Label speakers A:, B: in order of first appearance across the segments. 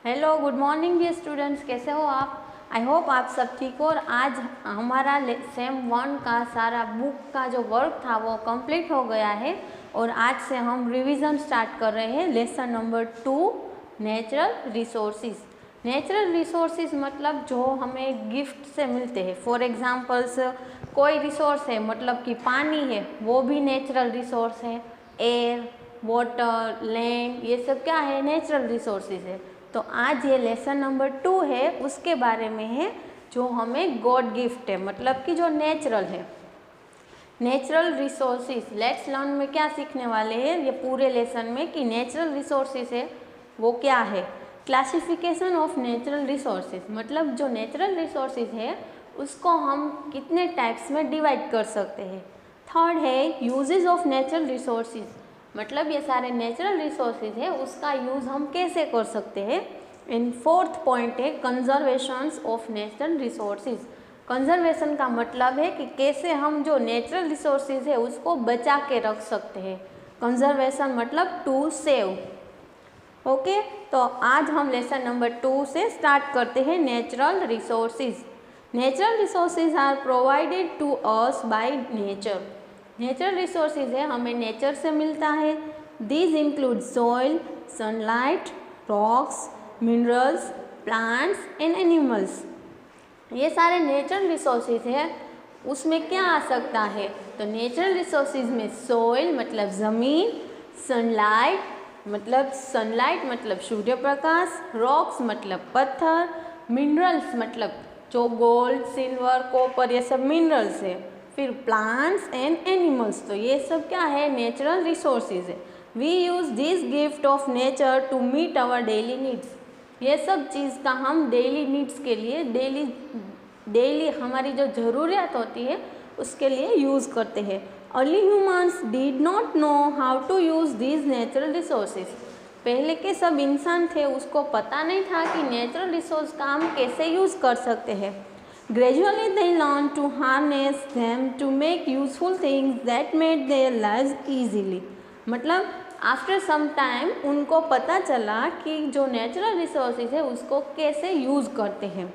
A: Hello, good morning dear students. कैसे हो आप? आई होप आप सब ठीक हो। और आज हमारा सेम 1 का सारा बुक का जो वर्क था वो कंप्लीट हो गया है और आज से हम रिवीजन स्टार्ट कर रहे हैं lesson number 2 natural resources. Natural resources मतलब जो हमें गिफ्ट से मिलते हैं। फॉर एग्जांपल्स कोई रिसोर्स है मतलब कि पानी है, वो भी नेचुरल रिसोर्स है। एयर, वाटर, लैंड, ये सब क्या है? नेचुरल रिसोर्सेज है। तो आज ये लेसन नंबर 2 है, उसके बारे में है जो हमें गॉड गिफ्ट है, मतलब कि जो नेचुरल है। नेचुरल रिसोर्सेज लेट्स लर्न में क्या सीखने वाले हैं ये पूरे लेसन में कि नेचुरल रिसोर्सेज है वो क्या है। क्लासिफिकेशन ऑफ नेचुरल रिसोर्सेज मतलब जो नेचुरल रिसोर्सेज है उसको हम कितने टाइप्स में डिवाइड कर सकते हैं। थर्ड है यूजेस ऑफ नेचुरल रिसोर्सेज मतलब ये सारे नेचुरल रिसोर्सेज है उसका यूज़ हम कैसे कर सकते हैं। एंड फोर्थ पॉइंट है conservation of natural resources. Conservation का मतलब है कि कैसे हम जो नेचुरल रिसोर्सेज है उसको बचा के रख सकते हैं। कंजर्वेशन मतलब टू सेव। ओके, तो आज हम लेसन नंबर 2 से स्टार्ट करते हैं। Natural resources. Natural resources are provided to us by nature. Natural resources है हमें नेचर से मिलता है। These include soil, sunlight, rocks, minerals, plants and animals. ये सारे नेचुरल रिसोर्सेज है, उसमें क्या आ सकता है? तो नेचुरल रिसोर्सेज में सॉइल मतलब ज़मीन, सनलाइट मतलब सूर्य प्रकाश, रॉक्स मतलब पत्थर, मिनरल्स मतलब जो गोल्ड, सिल्वर, कॉपर ये सब मिनरल्स है। फिर प्लांट्स एंड एनिमल्स, तो ये सब क्या है? नेचुरल रिसोर्सेज है। We use this gift of nature to meet our daily needs. ये सब चीज़ का हम डेली नीड्स के लिए डेली हमारी जो ज़रूरियात होती है उसके लिए यूज़ करते हैं। Early humans did not know how to use these natural resources. पहले के सब इंसान थे उसको पता नहीं था कि नेचुरल रिसोर्स का हम कैसे यूज़ कर सकते हैं। Gradually they learn to harness them to make useful things that made their lives easily. मतलब आफ्टर सम टाइम उनको पता चला कि जो नेचुरल रिसोर्सेज है उसको कैसे यूज़ करते हैं।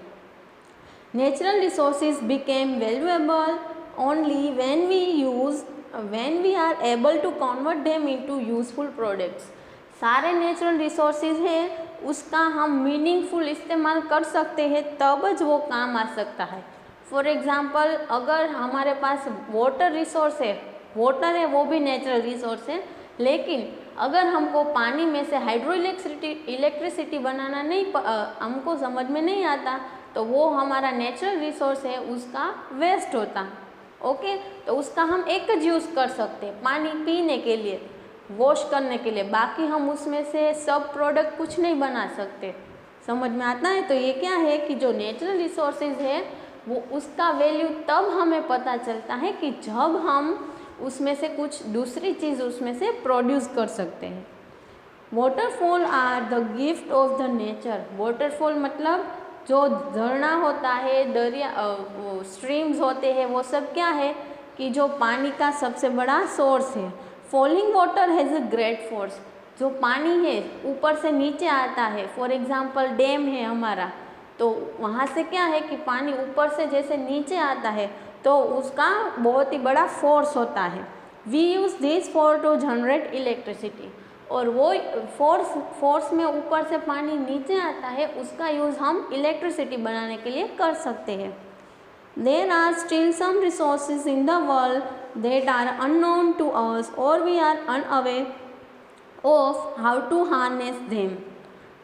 A: Natural resources became valuable only when we are able to convert them into useful products। सारे नेचुरल रिसोर्सेज है उसका हम मीनिंगफुल इस्तेमाल कर सकते हैं तब ज वो काम आ सकता है। फॉर एग्ज़ाम्पल अगर हमारे पास वाटर रिसोर्स है, वाटर है वो भी नेचुरल रिसोर्स है, लेकिन अगर हमको पानी में से हाइड्रो इलेक्ट्रिसिटी बनाना नहीं हमको समझ में नहीं आता तो वो हमारा नेचुरल रिसोर्स है उसका वेस्ट होता। ओके, तो उसका हम एक ज यूज़ कर सकते हैं पानी पीने के लिए, वॉश करने के लिए, बाकी हम उसमें से सब प्रोडक्ट कुछ नहीं बना सकते। समझ में आता है? तो ये क्या है कि जो नेचुरल रिसोर्सेज है वो उसका वैल्यू तब हमें पता चलता है कि जब हम उसमें से कुछ दूसरी चीज़ उसमें से प्रोड्यूस कर सकते हैं। Waterfall are the gift of the nature. Waterfall मतलब जो झरना होता है, दरिया स्ट्रीम्स होते हैं, वो सब क्या है कि जो पानी का सबसे बड़ा सोर्स है। Falling water has a great force. जो पानी है ऊपर से नीचे आता है, फॉर एग्जांपल डैम है हमारा, तो वहाँ से क्या है कि पानी ऊपर से जैसे नीचे आता है तो उसका बहुत ही बड़ा फोर्स होता है। We use this for to generate electricity. और वो फोर्स में ऊपर से पानी नीचे आता है उसका यूज़ हम इलेक्ट्रिसिटी बनाने के लिए कर सकते हैं। There are still some resources in the world that are unknown to us or we are unaware of how to harness them।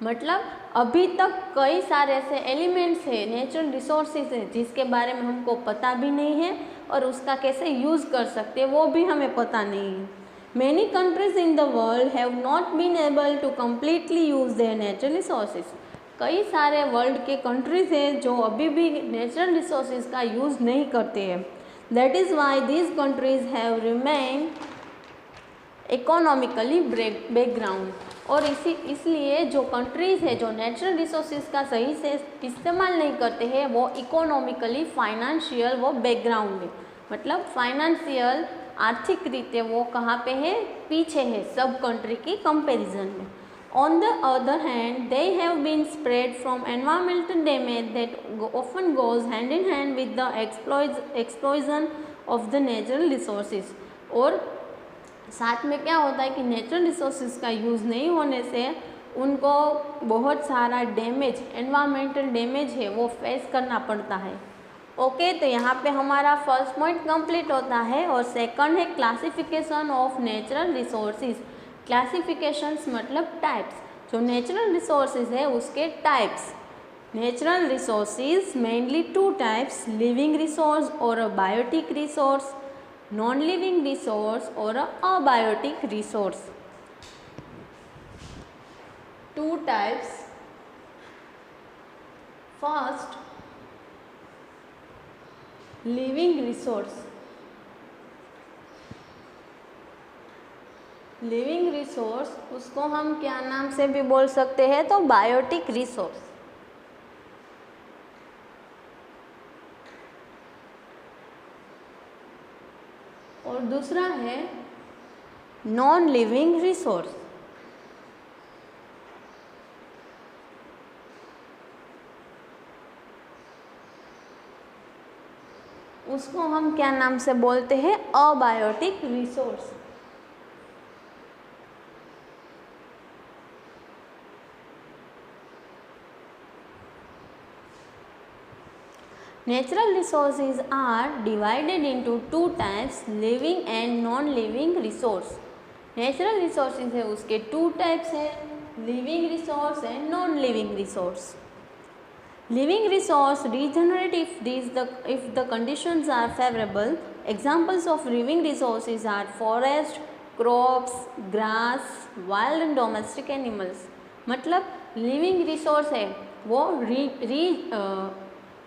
A: मतलब अभी तक कई सारे ऐसे एलिमेंट्स हैं, नेचुरल रिसोर्सेज है जिसके बारे में हमको पता भी नहीं है और उसका कैसे यूज़ कर सकते हैं वो भी हमें पता नहीं है। Many countries in the world have not been able to completely use their natural resources। कई सारे वर्ल्ड के कंट्रीज हैं जो अभी भी नेचुरल रिसोर्सेज का यूज़ नहीं करते हैं। That is why these countries have remain economically background. और इसलिए जो कंट्रीज़ है जो नेचुरल रिसोर्सेज का सही से इस्तेमाल नहीं करते हैं वो इकोनॉमिकली फाइनेंशियल वो बैकग्राउंड है। मतलब फाइनेंशियल आर्थिक रीते वो कहाँ पे है? पीछे है सब कंट्री की कंपैरिजन में। On the other hand, they have been spread from environmental damage that often goes hand in hand with the exploitation of the natural resources. और साथ में क्या होता है कि नेचुरल रिसोर्सेज का यूज़ नहीं होने से उनको बहुत सारा डैमेज, एनवायरमेंटल डैमेज है वो फेस करना पड़ता है। ओके, तो यहाँ पे हमारा फर्स्ट पॉइंट कंप्लीट होता है। और सेकंड है classification of natural resources. Classifications मतलब टाइप्स। जो नेचुरल रिसोर्सेज है उसके types. Natural resources mainly two types, living resource और a biotic resource, non living resource और abiotic resource. Two types. First, living resource. Living resource उसको हम क्या नाम से भी बोल सकते हैं, तो बायोटिक रिसोर्स। और दूसरा है नॉन लिविंग रिसोर्स। उसको हम क्या नाम से बोलते हैं, abiotic resource. Natural resources are divided into two types, living and non-living resource. Natural resources है उसके two types है, living resource and non-living resource. Living resource regenerate if the conditions are favorable. Examples of living resources are forest, crops, grass, wild and domestic animals. मतलब living resource है वो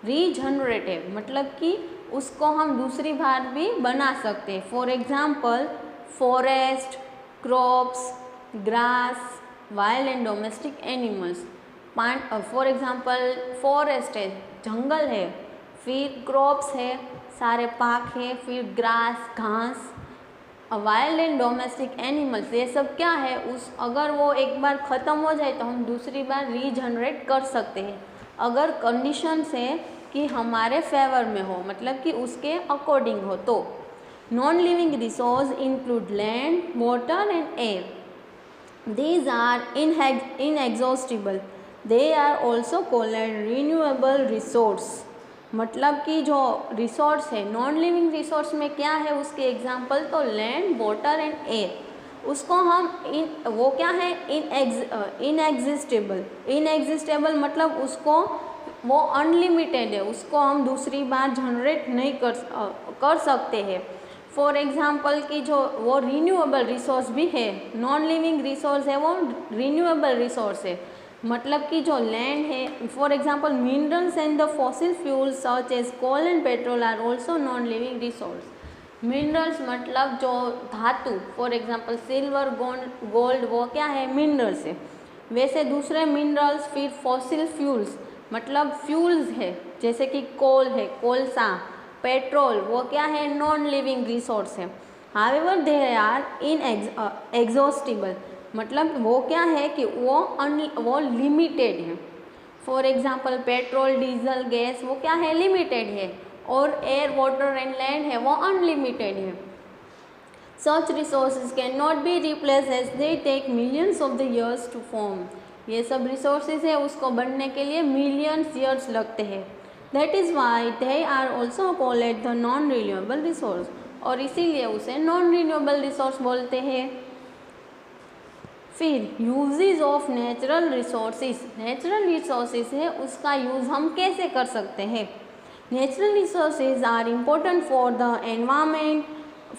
A: regenerative, मतलब कि उसको हम दूसरी बार भी बना सकते हैं। For example forest, crops, grass, wild and domestic animals. For example forest है, जंगल है, फिर क्रॉप्स है, सारे पाक है, फिर ग्रास, घास, वाइल्ड एंड डोमेस्टिक एनिमल्स, ये सब क्या है, उस अगर वो एक बार ख़त्म हो जाए तो हम दूसरी बार रीजनरेट कर सकते हैं, अगर कंडीशंस है कि हमारे फेवर में हो, मतलब कि उसके अकॉर्डिंग हो। तो non living resource include land, water and air. These are inexhaustible, they are also called renewable resource. मतलब कि जो रिसोर्स है नॉन लिविंग रिसोर्स में क्या है, उसके एग्जाम्पल तो लैंड, वाटर एंड एयर। उसको हम वो क्या है, इनएग्जिस्टेबल। इनएग्जिस्टेबल मतलब उसको वो अनलिमिटेड है, उसको हम दूसरी बार जनरेट नहीं कर सकते हैं। फॉर एग्जांपल कि जो वो रिन्यूएबल रिसोर्स भी है, नॉन लिविंग रिसोर्स है वो रिन्यूएबल रिसोर्स है। मतलब कि जो लैंड है, for example minerals and the fossil fuels such as coal and petrol are also non living resource. Minerals मतलब जो धातु, फॉर एग्जांपल सिल्वर, गोल्ड, वो क्या है, मिनरल्स है। वैसे दूसरे मिनरल्स, फिर फॉसिल फ्यूल्स मतलब फ्यूल्स है, जैसे कि कोल है, कोलसा, पेट्रोल, वो क्या है, नॉन लिविंग रिसोर्स है। हाउएवर दे आर इनएग्जॉस्टिबल, मतलब वो क्या है कि वो लिमिटेड है। For example petrol, diesel, gas वो क्या है, लिमिटेड है, और एयर, वाटर एंड लैंड है वो अनलिमिटेड है। Such resources can not be replace as they take millions of the years to form. ये सब रिसोर्सेज है उसको बनने के लिए मिलियंस ईयर्स लगते हैं। That is why they are also called the non renewable resource, और इसीलिए उसे नॉन रिन्यूएबल रिसोर्स बोलते हैं। फिर uses of natural resources. Natural resources है उसका यूज़ हम कैसे कर सकते हैं। Natural resources are important for the environment,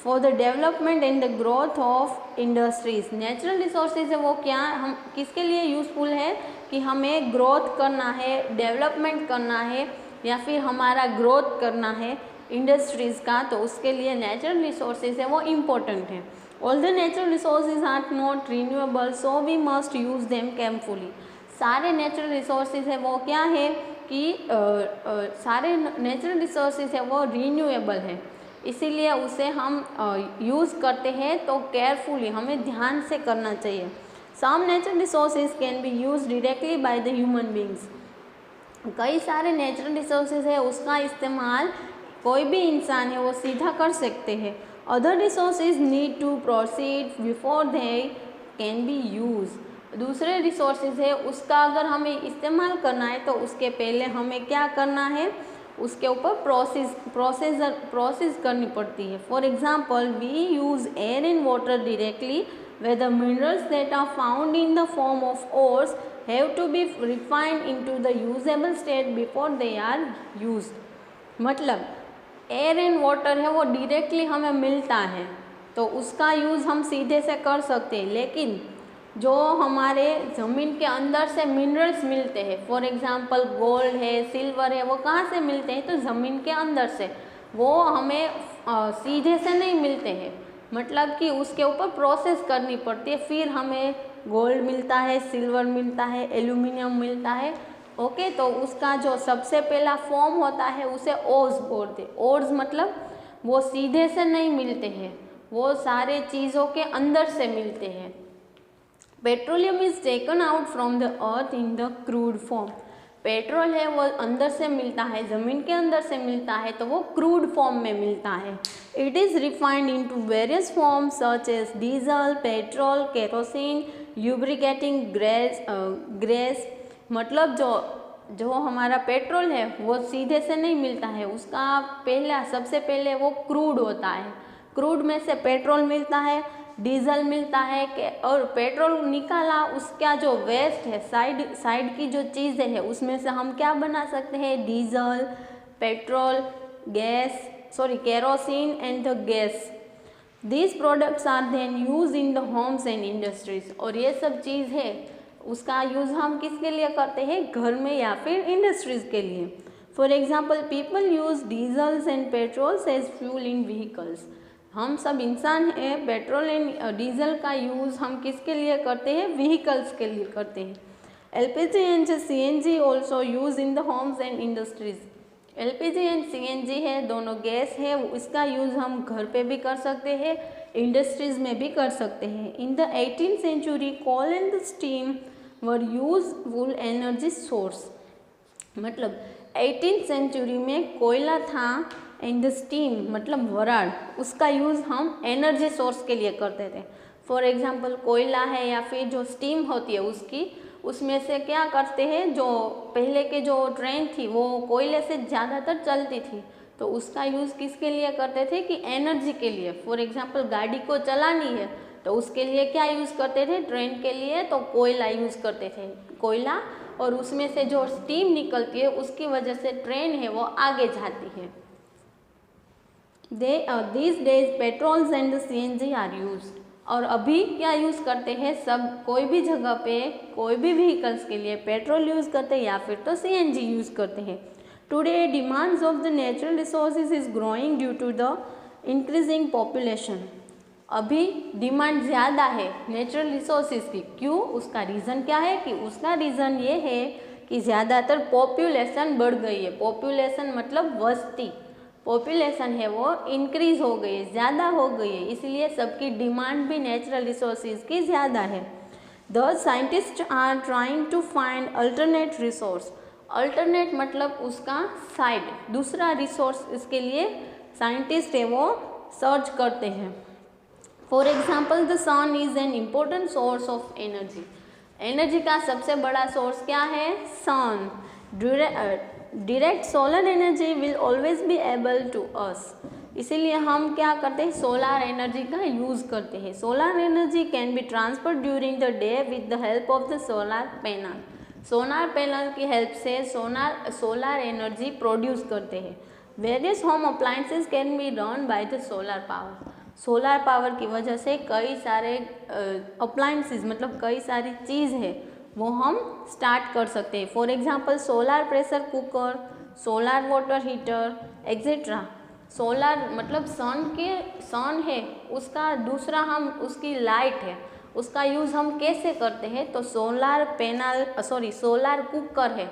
A: for the development and the growth of industries. Natural resources है वो क्या, हम किसके लिए यूज़फुल है कि हमें ग्रोथ करना है, डेवलपमेंट करना है, या फिर हमारा ग्रोथ करना है इंडस्ट्रीज़ का, तो उसके लिए नेचुरल रिसोर्सेज है वो इम्पोर्टेंट है। All the natural resources are not renewable, so we must use them carefully. सारे नेचुरल रिसोर्सेज है वो क्या है कि सारे नेचुरल रिसोर्सेज है वो रिन्यूएबल है, इसीलिए उसे हम यूज़ करते हैं तो केयरफुली, हमें ध्यान से करना चाहिए। Some natural resources can be use directly by the human beings. कई सारे नेचुरल रिसोर्सेज है उसका इस्तेमाल कोई भी इंसान है वो सीधा कर सकते हैं। Other resources need to proceed before they can be use. दूसरे रिसोर्सेज है उसका अगर हमें इस्तेमाल करना है तो उसके पहले हमें क्या करना है, उसके ऊपर प्रोसेस करनी पड़ती है। For example we use air and water directly where the minerals that are found in the form of ores have to be refined into the usable state before they are used। मतलब air and water है वो directly हमें मिलता है तो उसका use हम सीधे से कर सकते हैं, लेकिन जो हमारे ज़मीन के अंदर से मिनरल्स मिलते हैं, फॉर एग्जांपल गोल्ड है, सिल्वर है, वो कहाँ से मिलते हैं, तो ज़मीन के अंदर से, वो हमें सीधे से नहीं मिलते हैं। मतलब कि उसके ऊपर प्रोसेस करनी पड़ती है, फिर हमें गोल्ड मिलता है, सिल्वर मिलता है, एल्यूमिनियम मिलता है। ओके, तो उसका जो सबसे पहला फॉर्म होता है उसे ओर्स बोलते हैं। ओर्स मतलब वो सीधे से नहीं मिलते हैं, वो सारे चीज़ों के अंदर से मिलते हैं। Petroleum is taken out from the earth in the crude form. Petrol है वो अंदर से मिलता है, ज़मीन के अंदर से मिलता है, तो वो क्रूड फॉर्म में मिलता है। It is refined into various forms such as diesel, petrol, kerosene, lubricating grease. मतलब जो हमारा पेट्रोल है वो सीधे से नहीं मिलता है, उसका सबसे पहले वो क्रूड होता है। क्रूड में से पेट्रोल मिलता है, डीजल मिलता है, और पेट्रोल निकाला उसका जो वेस्ट है, साइड की जो चीज़ें हैं उसमें से हम क्या बना सकते हैं, diesel, petrol, kerosene and the gas. These products are then use in the homes and industries. और ये सब चीज़ है उसका यूज़ हम किसके लिए करते हैं, घर में या फिर इंडस्ट्रीज़ के लिए। For example people use diesels and petrols as fuel in vehicles. हम सब इंसान हैं, पेट्रोल एंड डीजल का यूज़ हम किसके लिए करते हैं, व्हीकल्स के लिए करते हैं। LPG and CNG also use in the homes and industries. LPG and CNG है, दोनों गैस है, इसका यूज़ हम घर पे भी कर सकते हैं, इंडस्ट्रीज में भी कर सकते हैं। In the 18th century coal and steam were useful energy source. मतलब 18th सेंचुरी में कोयला था एंड द स्टीम मतलब वराड़, उसका यूज़ हम एनर्जी सोर्स के लिए करते थे। फॉर एग्जांपल कोयला है या फिर जो स्टीम होती है उसमें से क्या करते हैं, जो पहले के जो ट्रेन थी वो कोयले से ज़्यादातर चलती थी, तो उसका यूज़ किसके लिए करते थे कि एनर्जी के लिए। फॉर एग्जांपल गाड़ी को चलानी है तो उसके लिए क्या यूज़ करते थे, ट्रेन के लिए तो कोयला यूज़ करते थे, कोयला, और उसमें से जो स्टीम निकलती है उसकी वजह से ट्रेन है वो आगे जाती है। these days petrols and CNG are used. और अभी क्या यूज़ करते हैं, सब कोई भी जगह पे कोई भी व्हीकल्स के लिए पेट्रोल यूज़ करते हैं या फिर तो CNG यूज़ करते हैं। Today demands of the natural resources is growing due to the increasing population. अभी डिमांड ज़्यादा है नेचुरल रिसोर्सेज की, क्यों, उसका रीज़न क्या है कि उसका रीज़न ये है कि ज़्यादातर पॉपुलेशन बढ़ गई है। पॉपुलेशन मतलब वस्ती, पॉपुलेशन है वो इंक्रीज हो गई है, ज़्यादा हो गई है, इसलिए सबकी डिमांड भी नेचुरल रिसोर्सेज की ज़्यादा है। The scientist are trying to find alternate resource. Alternate मतलब उसका साइड, दूसरा रिसोर्स, इसके लिए साइंटिस्ट है वो सर्च करते हैं। For example the sun is an important source of energy. Energy का सबसे बड़ा सोर्स क्या है, sun. Direct solar energy will always be able to us. इसीलिए हम क्या करते हैं, सोलर एनर्जी का यूज़ करते हैं। Solar energy can be transfer during the day with the help of the solar panel. Solar panel की हेल्प से सोलर एनर्जी प्रोड्यूस करते हैं। Various home appliances can be run by the solar power. Solar power की वजह से कई सारे appliances मतलब कई सारी चीज़ है वो हम स्टार्ट कर सकते हैं। For example solar pressure cooker, solar water heater etcetera. Solar मतलब सन है उसका दूसरा हम उसकी लाइट है उसका यूज़ हम कैसे करते हैं, तो सोलर कुकर है।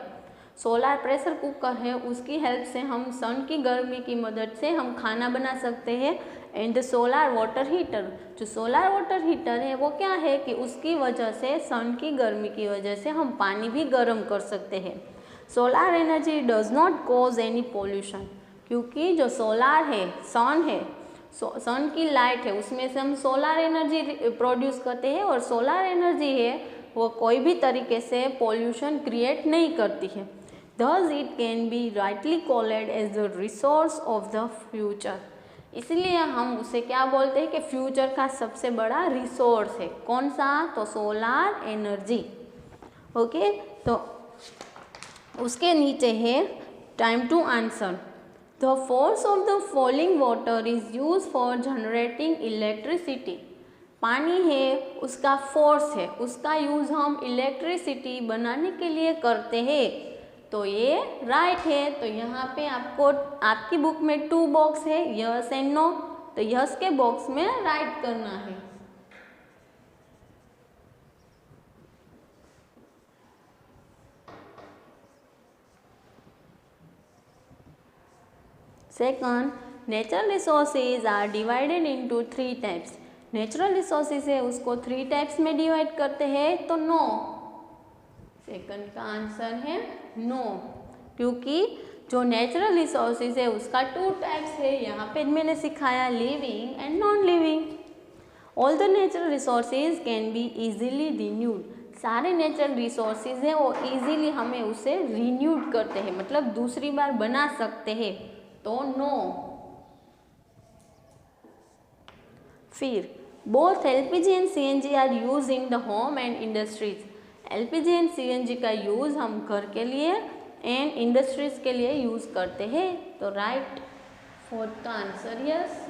A: सोलार प्रेशर कुकर है उसकी हेल्प से हम सन की गर्मी की मदद से हम खाना बना सकते हैं। एंड सोलार वाटर हीटर, जो सोलार वाटर हीटर है वो क्या है कि उसकी वजह से सन की गर्मी की वजह से हम पानी भी गर्म कर सकते हैं। Solar energy does not cause any pollution, क्योंकि जो सोलार है, सन है, सन की लाइट है उसमें से हम सोलार एनर्जी प्रोड्यूस करते हैं और सोलार एनर्जी है वो कोई भी तरीके से पोल्यूशन क्रिएट नहीं करती है। Thus it can be rightly called as the resource of the future। इसलिए हम उसे क्या बोलते हैं कि फ्यूचर का सबसे बड़ा रिसोर्स है। कौन सा? तो सोलार एनर्जी। ओके, तो उसके नीचे है time to answer. The force of the falling water is use for generating electricity. पानी है उसका फोर्स है, उसका यूज़ हम इलेक्ट्रिसिटी बनाने के लिए करते हैं। तो ये राइट है। तो यहाँ पे आपको आपकी बुक में 2 बॉक्स है, यस एंड नो। तो यस के बॉक्स में राइट करना है। Second, natural resources are divided into 3 types. Natural resources है उसको 3 टाइप्स में डिवाइड करते हैं। तो नो, सेकंड का आंसर है नो, क्योंकि जो नेचुरल रिसोर्सेज है उसका 2 टाइप्स है। यहाँ पे मैंने सिखाया living and non living. All the natural resources can be easily renewed. सारे नेचुरल रिसोर्सेज हैं वो इजीली हमें उसे रिन्यूड करते हैं, मतलब दूसरी बार बना सकते हैं। तो नो। फिर both LPG and CNG are use in the home and industries. LPG and CNG का यूज़ हम घर के लिए एंड इंडस्ट्रीज के लिए यूज़ करते हैं। तो राइट, फोर्थ का आंसर यस।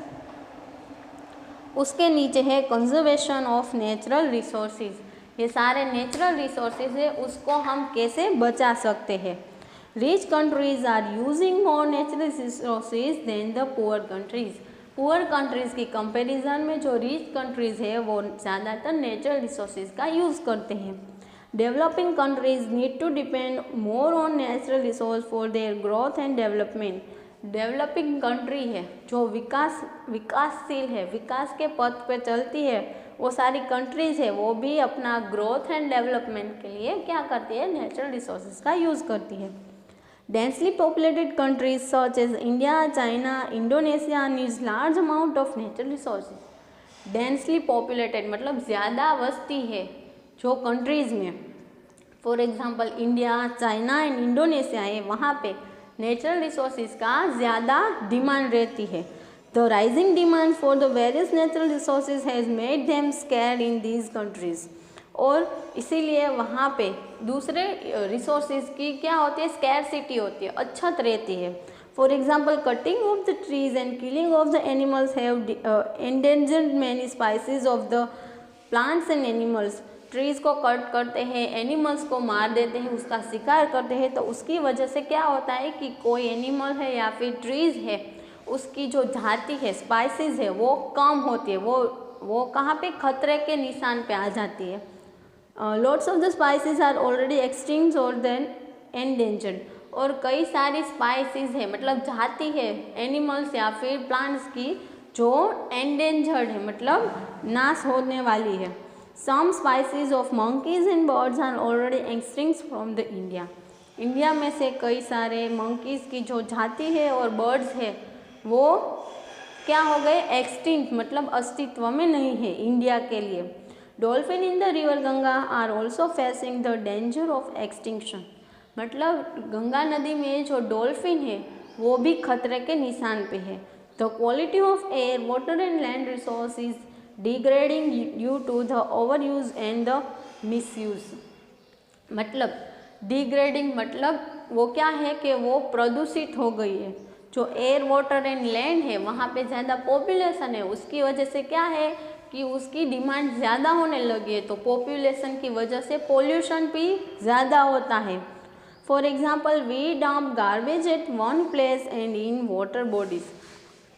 A: उसके नीचे है कंजर्वेशन ऑफ नेचुरल रिसोर्सेज। ये सारे नेचुरल रिसोर्सेज है उसको हम कैसे बचा सकते हैं। Rich countries are using more natural resources than the poor countries. Poor countries की कंपैरिजन में जो रिच कंट्रीज़ है वो ज़्यादातर नेचुरल रिसोर्सेज का यूज़ करते हैं। Developing countries need to depend more on natural resource for their growth and development. Developing country है जो विकासशील है, विकास के पथ पे चलती है, वो सारी कंट्रीज है वो भी अपना ग्रोथ एंड डेवलपमेंट के लिए क्या करती है? नेचुरल रिसोर्सेज का यूज़ करती है। Densely populated countries such as India, China, Indonesia needs large amount of natural resources. Densely populated मतलब ज़्यादा वस्ती है जो कंट्रीज़ में, for example India, China and Indonesia है, वहाँ पे नेचुरल रिसोर्सेज का ज़्यादा डिमांड रहती है। The rising demand for the various natural resources has made them scared in these countries. और इसीलिए वहाँ पे दूसरे रिसोर्सेज की क्या होती है? स्कैरसिटी होती है, अछत रहती है। For example cutting of the trees and killing of the animals have endangered many species of the plants and animals. Trees को कट करते हैं, एनिमल्स को मार देते हैं, उसका शिकार करते हैं, तो उसकी वजह से क्या होता है कि कोई एनिमल है या फिर ट्रीज़ है उसकी जो जाति है, स्पाइसीज है, वो कम होती है, वो कहाँ पे? खतरे के निशान पे आ जाती है। Lots of the species are already extinct और देन एंडेंजर्ड। और कई सारी स्पाइसीज है मतलब जाति है एनिमल्स या फिर प्लांट्स की जो एंडेंजर्ड है मतलब नाश होने वाली है। Some species of monkeys and birds are already extinct from the India. India में से कई सारे मंकीज़ की जो जाति है और बर्ड्स है वो क्या हो गए? एक्सटिंक्ट मतलब अस्तित्व में नहीं है इंडिया के लिए। Dolphin in the river Ganga are also facing the danger of extinction. मतलब गंगा नदी में जो डॉल्फिन है वो भी खतरे के निशान पे है। The quality of air, water and land resource is degrading due to the over use and the misuse. मतलब डिग्रेडिंग मतलब वो क्या है कि वो प्रदूषित हो गई है। जो एयर, वाटर एंड लैंड है वहाँ पे ज़्यादा पॉपुलेशन है, उसकी वजह से क्या है कि उसकी डिमांड ज़्यादा होने लगी है, तो पॉपुलेशन की वजह से पोल्यूशन भी ज़्यादा होता है। For example we dump garbage at one place and in water bodies.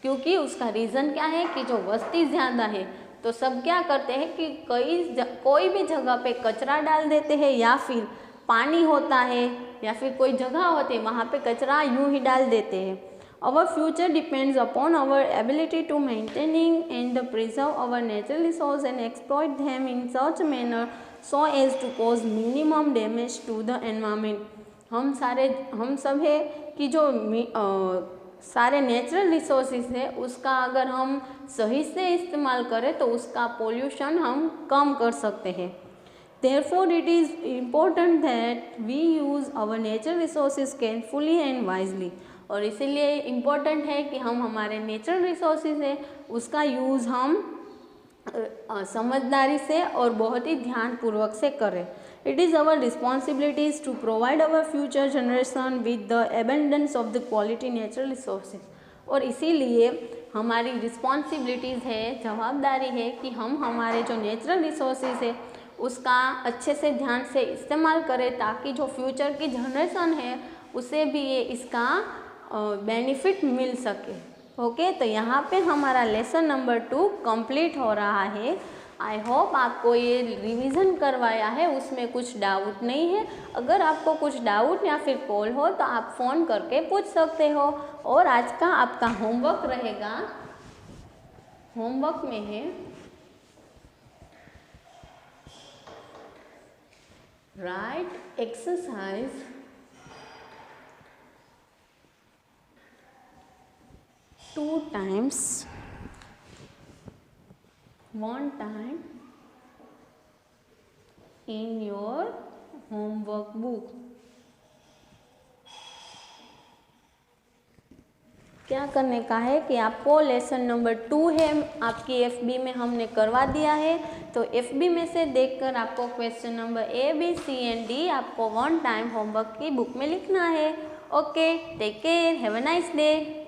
A: क्योंकि उसका रीज़न क्या है कि जो वस्ती ज़्यादा है तो सब क्या करते हैं कि कोई भी जगह पे कचरा डाल देते हैं या फिर पानी होता है या फिर कोई जगह होती है वहाँ पे कचरा यूँ ही डाल देते हैं। Our future depends upon our ability to maintaining and preserve our natural resources and exploit them in such a manner so as to cause minimum damage to the environment। हम सब है कि जो सारे नेचुरल रिसोर्सेज है उसका अगर हम सही से इस्तेमाल करें तो उसका पोल्यूशन हम कम कर सकते हैं। Therefore, it is important that we use our natural resources carefully and wisely। और इसीलिए इम्पोर्टेंट है कि हम हमारे नेचुरल रिसोर्सेज है उसका यूज़ हम समझदारी से और बहुत ही ध्यानपूर्वक से करें। It is our responsibilities to provide our future generation with the abundance of the quality natural resources. और इसीलिए हमारी रिस्पॉन्सिबिलिटीज़ है, जवाबदारी है कि हम हमारे जो नेचुरल रिसोर्सेज है उसका अच्छे से ध्यान से इस्तेमाल करें ताकि जो फ्यूचर की जनरेशन है उसे भी ये इसका बेनिफिट मिल सके। ओके, तो यहाँ पे हमारा लेसन नंबर 2 कंप्लीट हो रहा है। आई होप आपको ये रिवीजन करवाया है उसमें कुछ डाउट नहीं है। अगर आपको कुछ डाउट या फिर कॉल हो तो आप फ़ोन करके पूछ सकते हो। और आज का आपका होमवर्क रहेगा, होमवर्क में है right exercise 2 times 1 time in your homework book। क्या करने का है कि आपको लेसन नंबर 2 है आपकी एफबी में हमने करवा दिया है, तो एफबी में से देखकर आपको question number A, B, C and D आपको 1 टाइम होमवर्क की बुक में लिखना है। Okay, take care, have a nice day.